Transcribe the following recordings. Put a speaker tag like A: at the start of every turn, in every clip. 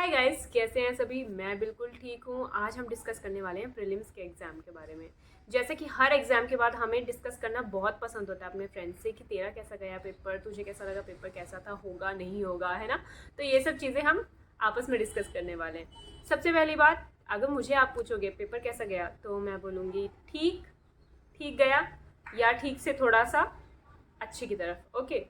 A: Hi guys, कैसे हैं सभी। मैं बिल्कुल ठीक हूँ। आज हम डिस्कस करने वाले हैं प्रीलिम्स के एग्ज़ाम के बारे में। जैसे कि हर एग्ज़ाम के बाद हमें डिस्कस करना बहुत पसंद होता है अपने फ्रेंड्स से कि तेरा कैसा गया पेपर, तुझे कैसा लगा पेपर, कैसा था, होगा नहीं होगा, है ना। तो ये सब चीज़ें हम आपस में डिस्कस करने वाले हैं। सबसे पहली बात, अगर मुझे आप पूछोगे पेपर कैसा गया तो मैं बोलूँगी ठीक, ठीक गया, या ठीक से थोड़ा सा अच्छे की तरफ। ओके।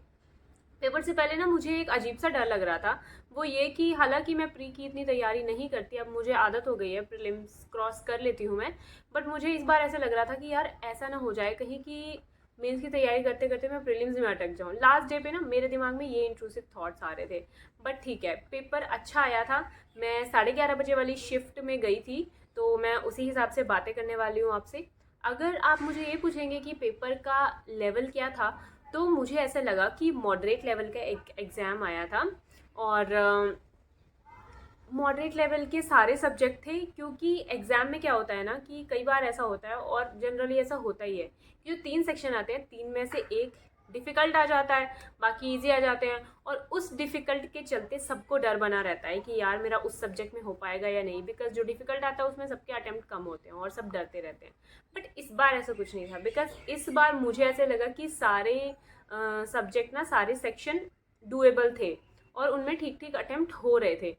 A: पेपर से पहले ना मुझे एक अजीब सा डर लग रहा था। वो ये कि हालांकि मैं प्री की इतनी तैयारी नहीं करती, अब मुझे आदत हो गई है, प्रीलिम्स क्रॉस कर लेती हूँ मैं। बट मुझे इस बार ऐसा लग रहा था कि यार ऐसा ना हो जाए कहीं कि मेंस की तैयारी करते करते मैं प्रीलिम्स में अटक जाऊँ। लास्ट डे पे ना मेरे दिमाग में ये इंट्रूसिव थॉट्स आ रहे थे। बट ठीक है, पेपर अच्छा आया था। मैं 11:30 बजे वाली शिफ्ट में गई थी, तो मैं उसी हिसाब से बातें करने वाली हूँ आपसे। अगर आप मुझे ये पूछेंगे कि पेपर का लेवल क्या था, तो मुझे ऐसा लगा कि मॉडरेट लेवल का एक एग्ज़ाम आया था। और मॉडरेट लेवल के सारे सब्जेक्ट थे, क्योंकि एग्ज़ाम में क्या होता है ना कि कई बार ऐसा होता है, और जनरली ऐसा होता ही है कि जो 3 सेक्शन आते हैं, 3 में से एक डिफ़िकल्ट आ जाता है, बाकी इजी आ जाते हैं। और उस डिफ़िकल्ट के चलते सबको डर बना रहता है कि यार मेरा उस सब्जेक्ट में हो पाएगा या नहीं, बिकॉज जो डिफ़िकल्ट आता है उसमें सबके अटैम्प्ट कम होते हैं और सब डरते रहते हैं। बट इस बार ऐसा कुछ नहीं था, बिकॉज इस बार मुझे ऐसे लगा कि सारे सब्जेक्ट ना, सारे सेक्शन डुएबल थे और उनमें ठीक ठीक अटैम्प्ट हो रहे थे।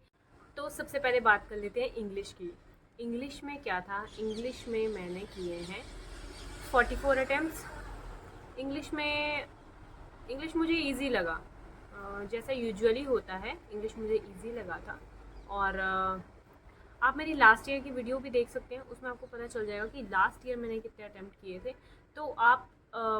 A: तो सबसे पहले बात कर लेते हैं इंग्लिश की। इंग्लिश में क्या था, इंग्लिश में मैंने किए हैं 44 अटैम्प्ट्स। इंग्लिश में इंग्लिश मुझे इजी लगा, जैसा यूजुअली होता है, इंग्लिश मुझे इजी लगा था। और आप मेरी लास्ट ईयर की वीडियो भी देख सकते हैं, उसमें आपको पता चल जाएगा कि लास्ट ईयर मैंने कितने अटैम्प्ट किए थे। तो आप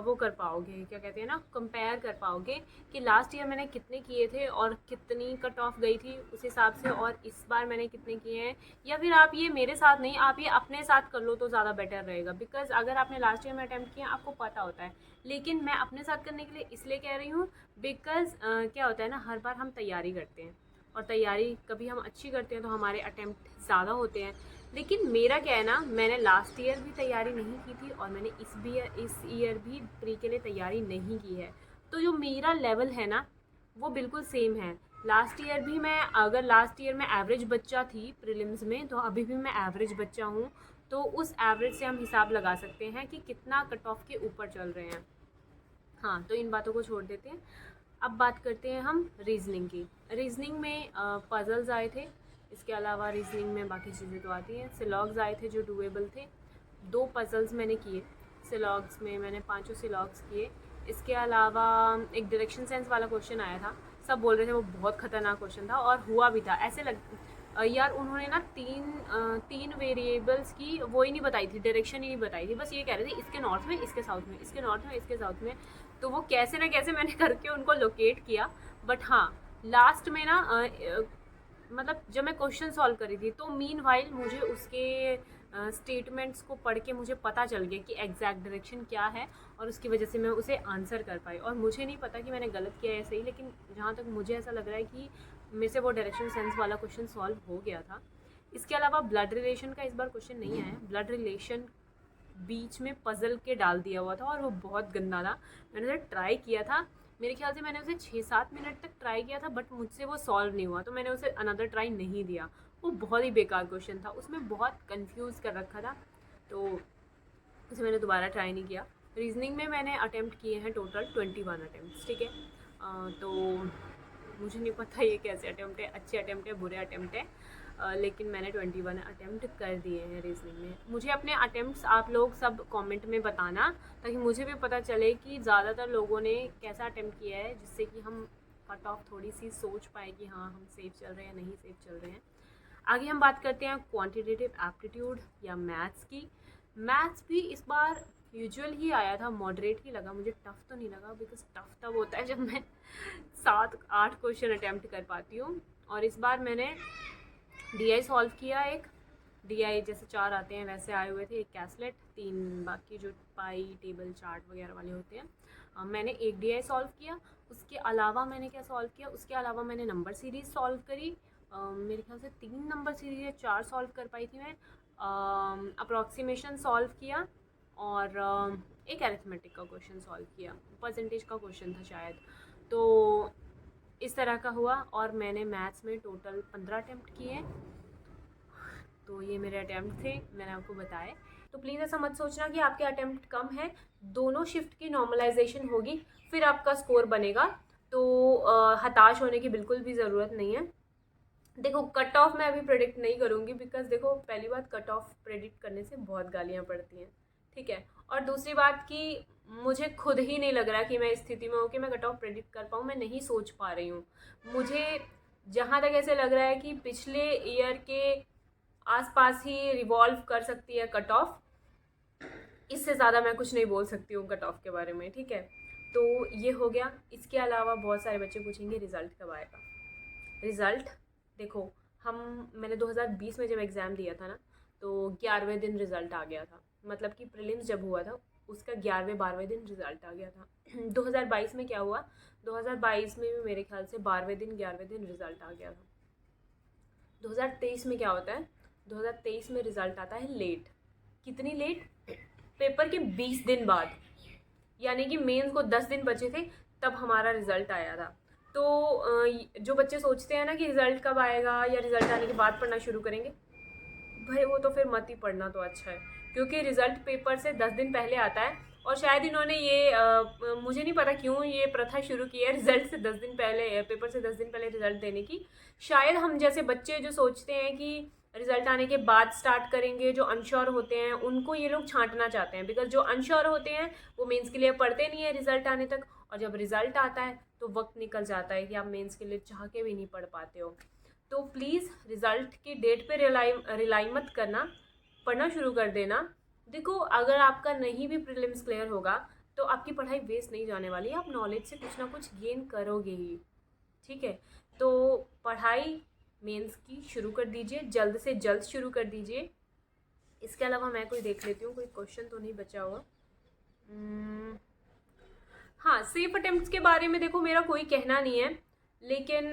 A: वो कर पाओगे, क्या कहते हैं ना, कंपेयर कर पाओगे कि लास्ट ईयर मैंने कितने किए थे और कितनी कट ऑफ गई थी उस हिसाब से, और इस बार मैंने कितने किए हैं। या फिर आप ये मेरे साथ नहीं, आप ये अपने साथ कर लो तो ज़्यादा बेटर रहेगा, बिकॉज अगर आपने लास्ट ईयर में अटैम्प्ट किया आपको पता होता है। लेकिन मैं अपने साथ करने के लिए इसलिए कह रही हूँ, बिकॉज क्या होता है ना, हर बार हम तैयारी करते हैं और तैयारी कभी हम अच्छी करते हैं तो हमारे अटैम्प्ट ज़्यादा होते हैं। लेकिन मेरा क्या है ना, मैंने लास्ट ईयर भी तैयारी नहीं की थी और मैंने इस ईयर भी प्री के लिए तैयारी नहीं की है। तो जो मेरा लेवल है ना, वो बिल्कुल सेम है। लास्ट ईयर भी मैं, अगर लास्ट ईयर में एवरेज बच्चा थी प्रीलिम्स में, तो अभी भी मैं एवरेज बच्चा हूँ। तो उस एवरेज से हम हिसाब लगा सकते हैं कि कितना कट ऑफ के ऊपर चल रहे हैं। हाँ, तो इन बातों को छोड़ देते हैं। अब बात करते हैं हम रीजनिंग की। रीजनिंग में पजल्स आए थे, इसके अलावा रीजनिंग में बाकी चीज़ें तो आती हैं। सिलॉग्स आए थे जो डुएबल थे। 2 पजल्स मैंने किए सिलॉग्स में, मैंने पांचों सिलॉग्स किए। इसके अलावा एक डायरेक्शन सेंस वाला क्वेश्चन आया था। सब बोल रहे थे वो बहुत ख़तरनाक क्वेश्चन था, और हुआ भी था। ऐसे लग यार उन्होंने ना तीन वेरिएबल्स की वो ही नहीं बताई थी, डायरेक्शन ही नहीं बताई थी, बस ये कह रहे थे इसके नॉर्थ में, इसके साउथ में, इसके नॉर्थ में, इसके साउथ में। तो वो कैसे ना कैसे मैंने करके उनको लोकेट किया। बट हाँ, लास्ट में ना मतलब जब मैं क्वेश्चन सॉल्व करी थी, तो मीन वाइल मुझे उसके स्टेटमेंट्स को पढ़ के मुझे पता चल गया कि एग्जैक्ट डायरेक्शन क्या है, और उसकी वजह से मैं उसे आंसर कर पाई। और मुझे नहीं पता कि मैंने गलत किया है सही, लेकिन जहाँ तक मुझे ऐसा लग रहा है कि मेरे से वो डायरेक्शन सेंस वाला क्वेश्चन सॉल्व हो गया था। इसके अलावा ब्लड रिलेशन का इस बार क्वेश्चन नहीं आया। ब्लड रिलेशन बीच में पजल के डाल दिया हुआ था और वो बहुत गंदा था। मैंने उसे ट्राई किया था, मेरे ख्याल से मैंने उसे 6-7 मिनट तक ट्राई किया था, बट मुझसे वो सॉल्व नहीं हुआ, तो मैंने उसे अनदर ट्राई नहीं दिया। वो बहुत ही बेकार क्वेश्चन था, उसमें बहुत कंफ्यूज कर रखा था, तो उसे मैंने दोबारा ट्राई नहीं किया। रीजनिंग में मैंने अटैम्प्ट किए हैं टोटल 21 अटैम्प्ट, ठीक है। तो मुझे नहीं पता ये कैसे अटैम्प्ट है, अच्छे अटैम्प्ट है, बुरे अटैम्प्ट है, लेकिन मैंने 21 अटैम्प्ट कर दिए हैं रीजनिंग में। मुझे अपने अटैम्प्ट्स आप लोग सब कमेंट में बताना, ताकि मुझे भी पता चले कि ज़्यादातर लोगों ने कैसा अटैम्प्ट किया है, जिससे कि हम कट ऑफ थोड़ी सी सोच पाए कि हाँ हम सेफ चल रहे हैं, नहीं सेफ चल रहे हैं। आगे हम बात करते हैं क्वांटिटेटिव एप्टीट्यूड या मैथ्स की। मैथ्स भी इस बार यूजुअल ही आया था, मॉडरेट ही लगा मुझे, टफ़ तो नहीं लगा, बिकॉज टफ़ तब होता है जब मैं 7-8 क्वेश्चन अटैम्प्ट कर पाती हूँ। और इस बार मैंने डीआई सॉल्व किया, एक डीआई जैसे 4 आते हैं वैसे आए हुए थे, एक कैसलेट, 3 बाकी जो पाई टेबल चार्ट वगैरह वाले होते हैं। मैंने एक डीआई सॉल्व किया। उसके अलावा मैंने क्या सॉल्व किया, उसके अलावा मैंने नंबर सीरीज़ सॉल्व करी। मेरे ख्याल से 3 नंबर सीरीज या 4 सॉल्व कर पाई थी मैं। अप्रॉक्सीमेशन सॉल्व किया, और एक अरिथमेटिक का क्वेश्चन सॉल्व किया, परसेंटेज का क्वेश्चन था शायद। तो इस तरह का हुआ। और मैंने मैथ्स में टोटल 15 अटैम्प्ट किए हैं। तो ये मेरे अटैम्प्ट थे, मैंने आपको बताए। तो प्लीज़ ऐसा मत सोचना कि आपके अटैम्प्ट कम है, दोनों शिफ्ट की नॉर्मलाइजेशन होगी फिर आपका स्कोर बनेगा। तो हताश होने की बिल्कुल भी ज़रूरत नहीं है। देखो कट ऑफ मैं अभी प्रेडिक्ट नहीं करूँगी, बिकॉज देखो पहली बात कट ऑफ प्रेडिक्ट करने से बहुत गालियाँ पड़ती हैं, ठीक है। और दूसरी बात कि मुझे खुद ही नहीं लग रहा कि मैं इस स्थिति में हूँ कि मैं कट ऑफ प्रेडिक्ट कर पाऊँ, मैं नहीं सोच पा रही हूँ। मुझे जहाँ तक ऐसे लग रहा है कि पिछले ईयर के आसपास ही रिवॉल्व कर सकती है कट ऑफ, इससे ज़्यादा मैं कुछ नहीं बोल सकती हूँ कट ऑफ के बारे में, ठीक है। तो ये हो गया। इसके अलावा बहुत सारे बच्चे पूछेंगे रिज़ल्ट कब आएगा। रिज़ल्ट देखो, मैंने 2020 में जब एग्ज़ाम दिया था ना, तो 11वें दिन रिज़ल्ट आ गया था। मतलब कि प्रीलिम्स जब हुआ था उसका 11वें-12वें दिन रिज़ल्ट आ गया था। 2022 में क्या हुआ, 2022 में भी मेरे ख्याल से 12वें दिन 11वें दिन रिज़ल्ट आ गया था। 2023 में क्या होता है, 2023 में रिज़ल्ट आता है लेट। कितनी लेट, पेपर के 20 दिन बाद, यानी कि मेंस को 10 दिन बचे थे तब हमारा रिज़ल्ट आया था। तो जो बच्चे सोचते हैं ना कि रिज़ल्ट कब आएगा या रिज़ल्ट आने के बाद पढ़ना शुरू करेंगे, भाई वो तो फिर मत ही पढ़ना तो अच्छा है, क्योंकि रिज़ल्ट पेपर से 10 दिन पहले आता है। और शायद इन्होंने ये मुझे नहीं पता क्यों ये प्रथा शुरू की है रिज़ल्ट से 10 दिन पहले, पेपर से 10 दिन पहले रिज़ल्ट देने की। शायद हम जैसे बच्चे जो सोचते हैं कि रिज़ल्ट आने के बाद स्टार्ट करेंगे, जो अनश्योर होते हैं उनको ये लोग छांटना चाहते हैं। बिकॉज जो अनश्योर होते हैं वो मेंस के लिए पढ़ते नहीं है रिज़ल्ट आने तक, और जब रिज़ल्ट आता है तो वक्त निकल जाता है कि आप मेंस के लिए चाह के भी नहीं पढ़ पाते हो। तो प्लीज़ रिज़ल्ट की डेट पे रिलाई मत करना, पढ़ना शुरू कर देना। देखो अगर आपका नहीं भी प्रीलिम्स क्लियर होगा तो आपकी पढ़ाई वेस्ट नहीं जाने वाली, आप नॉलेज से कुछ ना कुछ गेन करोगे ही, ठीक है। तो पढ़ाई मेंस की शुरू कर दीजिए, जल्द से जल्द शुरू कर दीजिए। इसके अलावा मैं कोई देख लेती हूँ, कोई क्वेश्चन तो नहीं बचा हुआ। हाँ, सेफ अटेम्प्ट्स के बारे में देखो मेरा कोई कहना नहीं है, लेकिन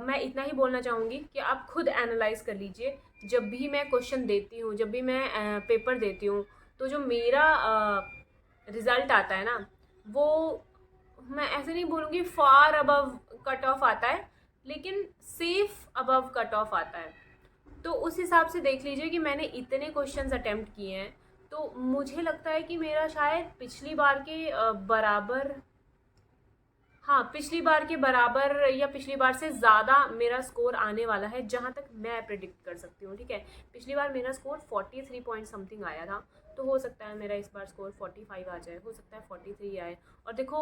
A: मैं इतना ही बोलना चाहूँगी कि आप खुद एनालाइज कर लीजिए। जब भी मैं क्वेश्चन देती हूँ, जब भी मैं पेपर देती हूँ, तो जो मेरा रिज़ल्ट आता है ना, वो मैं ऐसे नहीं बोलूँगी फार अबव कट ऑफ आता है, लेकिन सेफ अबव कट ऑफ आता है। तो उस हिसाब से देख लीजिए कि मैंने इतने क्वेश्चंस अटेम्प्ट किए हैं, तो मुझे लगता है कि मेरा शायद पिछली बार के बराबर, हाँ पिछली बार के बराबर या पिछली बार से ज़्यादा मेरा स्कोर आने वाला है, जहाँ तक मैं प्रिडिक्ट कर सकती हूँ, ठीक है। पिछली बार मेरा स्कोर 43 पॉइंट समथिंग आया था, तो हो सकता है मेरा इस बार स्कोर 45 आ जाए, हो सकता है 43 आए। और देखो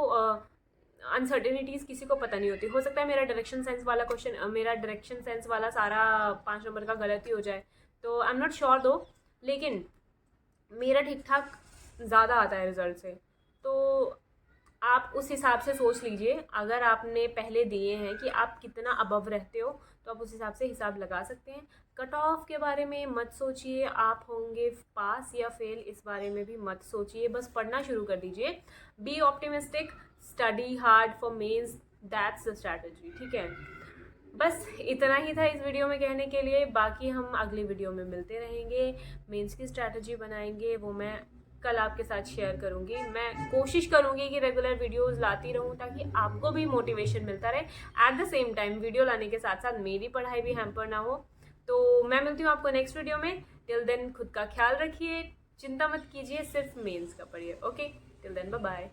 A: अनसर्टेनिटीज़ किसी को पता नहीं होती, हो सकता है मेरा डायरेक्शन सेंस वाला सारा 5 नंबर का गलत ही हो जाए, तो आई एम नॉट श्योर दो, लेकिन मेरा ठीक ठाक ज़्यादा आता है रिज़ल्ट से। तो आप उस हिसाब से सोच लीजिए, अगर आपने पहले दिए हैं कि आप कितना अबव रहते हो, तो आप उस हिसाब से हिसाब लगा सकते हैं। कट ऑफ के बारे में मत सोचिए, आप होंगे पास या फेल इस बारे में भी मत सोचिए, बस पढ़ना शुरू कर दीजिए। Be optimistic, study hard for mains, that's the strategy, ठीक है। बस इतना ही था इस वीडियो में कहने के लिए, बाकी हम अगली वीडियो में मिलते रहेंगे। मेंस की स्ट्रैटेजी बनाएंगे, वो मैं कल आपके साथ शेयर करूंगी। मैं कोशिश करूंगी कि रेगुलर वीडियोस लाती रहूं ताकि आपको भी मोटिवेशन मिलता रहे। At the same time video लाने के साथ साथ मेरी पढ़ाई भी हैम्पर ना हो। तो मैं मिलती हूँ आपको नेक्स्ट वीडियो में। टिल देन खुद का ख्याल रखिए, चिंता मत कीजिए, सिर्फ मेंस का पढ़िए। Okay, till then bye bye.